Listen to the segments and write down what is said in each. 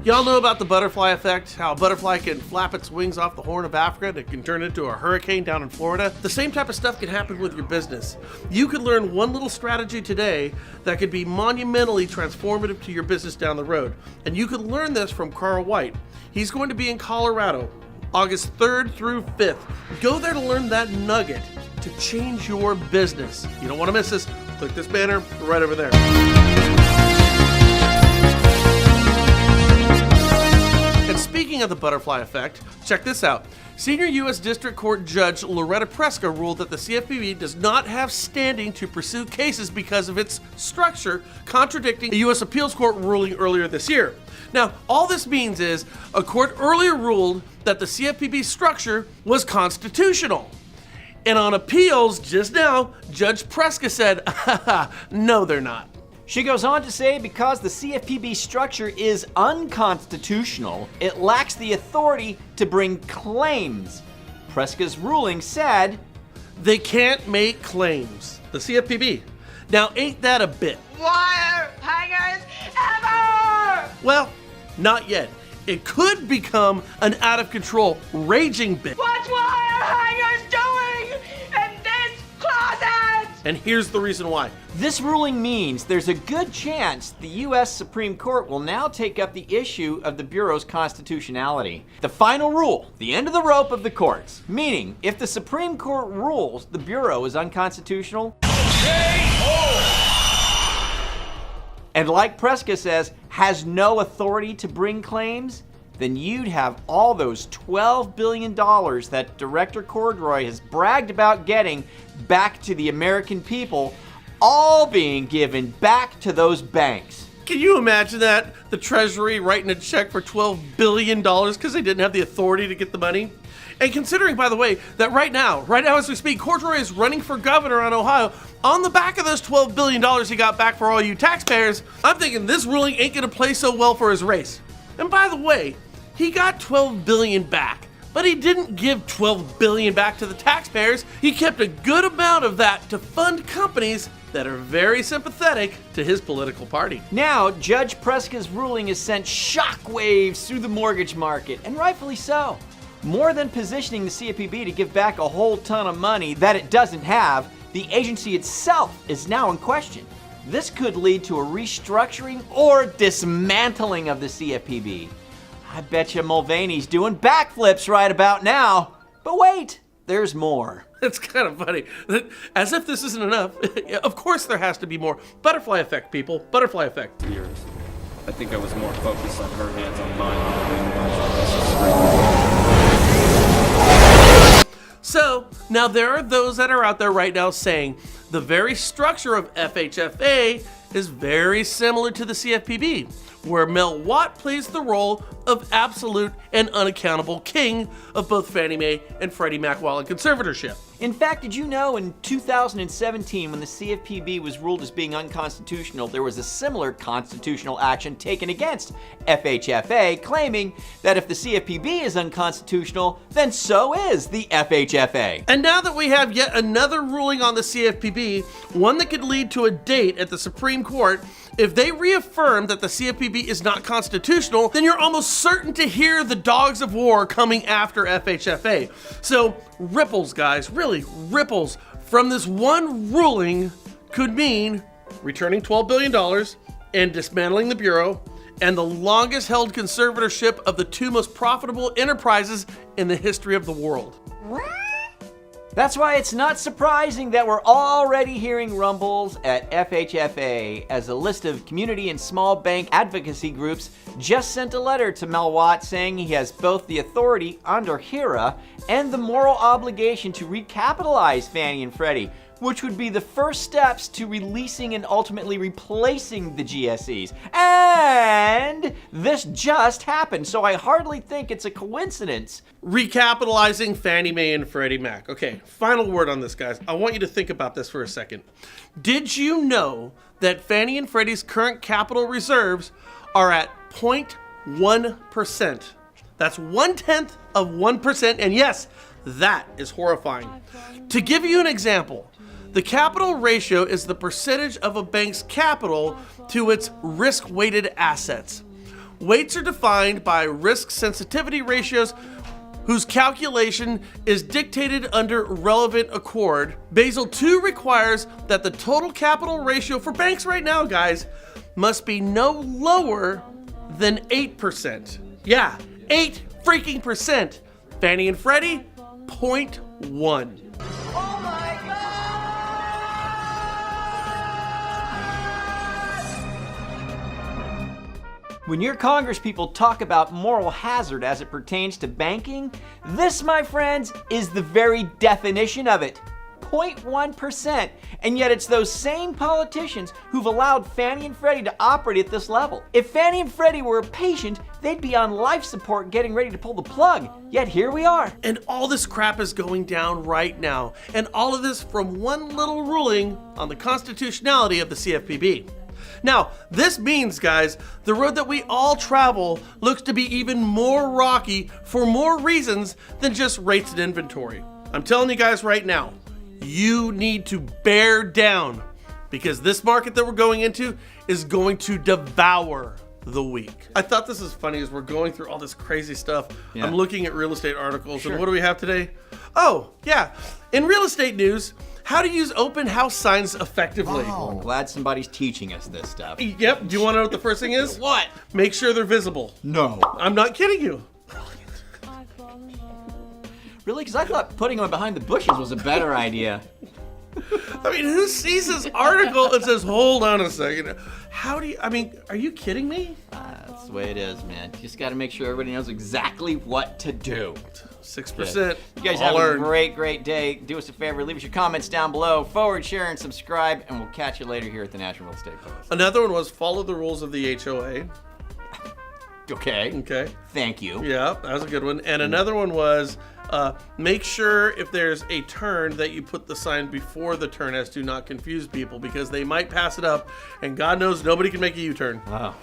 Y'all know about the butterfly effect, how a butterfly can flap its wings off the Horn of Africa and it can turn into a hurricane down in Florida? The same type of stuff can happen with your business. You could learn one little strategy today that could be monumentally transformative to your business down the road. And you could learn this from Carl White. He's going to be in Colorado, August 3rd through 5th. Go there to learn that nugget to change your business. You don't want to miss this. Click this banner right over there. And speaking of the butterfly effect, check this out. Senior U.S. District Court Judge Loretta Preska ruled that the CFPB does not have standing to pursue cases because of its structure, contradicting a U.S. Appeals Court ruling earlier this year. Now, all this means is a court earlier ruled that the CFPB structure was constitutional. And on appeals just now, Judge Preska said, no, they're not. She goes on to say because the CFPB structure is unconstitutional, it lacks the authority to bring claims. Preska's ruling said, they can't make claims. The CFPB. Now, ain't that a bit? Wire hangers ever! Well, not yet. It could become an out-of-control, raging bit. What's wire hangers doing in this closet? And here's the reason why. This ruling means there's a good chance the U.S. Supreme Court will now take up the issue of the Bureau's constitutionality. The final rule, the end of the rope of the courts, meaning if the Supreme Court rules the Bureau is unconstitutional, and like Preska says, has no authority to bring claims, then you'd have all those $12 billion that Director Cordray has bragged about getting back to the American people, all being given back to those banks. Can you imagine that? The Treasury writing a check for $12 billion because they didn't have the authority to get the money? And considering, by the way, that right now as we speak, Cordray is running for governor on Ohio, on the back of those $12 billion he got back for all you taxpayers, I'm thinking this ruling ain't gonna play so well for his race. And by the way, he got $12 billion back, but he didn't give $12 billion back to the taxpayers. He kept a good amount of that to fund companies that are very sympathetic to his political party. Now, Judge Preska's ruling has sent shockwaves through the mortgage market, and rightfully so. More than positioning the CFPB to give back a whole ton of money that it doesn't have, the agency itself is now in question. This could lead to a restructuring or dismantling of the CFPB. I bet you Mulvaney's doing backflips right about now. But wait, there's more. It's kind of funny. As if this isn't enough. Of course there has to be more. Butterfly effect, people. Butterfly effect. I think I was more focused on her hands on mine. So, now there are those that are out there right now saying the very structure of FHFA is very similar to the CFPB, where Mel Watt plays the role of absolute and unaccountable king of both Fannie Mae and Freddie Mac while in conservatorship. In fact, did you know in 2017, when the CFPB was ruled as being unconstitutional, there was a similar constitutional action taken against FHFA, claiming that if the CFPB is unconstitutional, then so is the FHFA. And now that we have yet another ruling on the CFPB, one that could lead to a date at the Supreme Court, if they reaffirm that the CFPB is not constitutional, then you're almost certain to hear the dogs of war coming after FHFA. So ripples, guys, really ripples from this one ruling could mean returning $12 billion and dismantling the Bureau and the longest held conservatorship of the two most profitable enterprises in the history of the world. That's why it's not surprising that we're already hearing rumbles at FHFA, as a list of community and small bank advocacy groups just sent a letter to Mel Watt saying he has both the authority under HERA and the moral obligation to recapitalize Fannie and Freddie, which would be the first steps to releasing and ultimately replacing the GSEs. And this just happened, so I hardly think it's a coincidence. Recapitalizing Fannie Mae and Freddie Mac. Okay, final word on this, guys. I want you to think about this for a second. Did you know that Fannie and Freddie's current capital reserves are at 0.1%? That's 1/10 of 1%, and yes, that is horrifying. To give you an example, the capital ratio is the percentage of a bank's capital to its risk-weighted assets. Weights are defined by risk sensitivity ratios whose calculation is dictated under relevant accord. Basel II requires that the total capital ratio for banks right now, guys, must be no lower than 8%. Yeah, 8 freaking percent. Fannie and Freddie, 0.1. Oh my God! When your congresspeople talk about moral hazard as it pertains to banking, this, my friends, is the very definition of it. 0.1%. And yet it's those same politicians who've allowed Fannie and Freddie to operate at this level. If Fannie and Freddie were patient, they'd be on life support getting ready to pull the plug. Yet here we are. And all this crap is going down right now. And all of this from one little ruling on the constitutionality of the CFPB. Now, this means, guys, the road that we all travel looks to be even more rocky for more reasons than just rates and inventory. I'm telling you guys right now, you need to bear down because this market that we're going into is going to devour the week. I thought this is funny as we're going through all this crazy stuff. Yeah. I'm looking at real estate articles, and what do we have today? Oh, yeah. In real estate news, how to use open house signs effectively. Oh, I'm glad somebody's teaching us this stuff. Yep. Do you want to know what the first thing is? What? Make sure they're visible. No. I'm not kidding you. Really? Because I thought putting them behind the bushes was a better idea. I mean, who sees this article and says, hold on a second? How do you, I mean, are you kidding me? That's the way it is, man. You just got to make sure everybody knows exactly what to do. 6%. You guys All have earned. a great day. Do us a favor, leave us your comments down below. Forward, share, and subscribe, and we'll catch you later here at the National Real Estate Post. Another one was follow the rules of the HOA. Okay. Okay. Thank you. Yeah, that was a good one. And another one was make sure if there's a turn that you put the sign before the turn as to not confuse people because they might pass it up and God knows nobody can make a U-turn. Wow.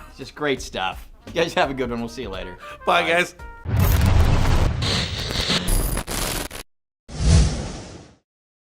It's just great stuff. You guys have a good one. We'll see you later. Bye. Guys.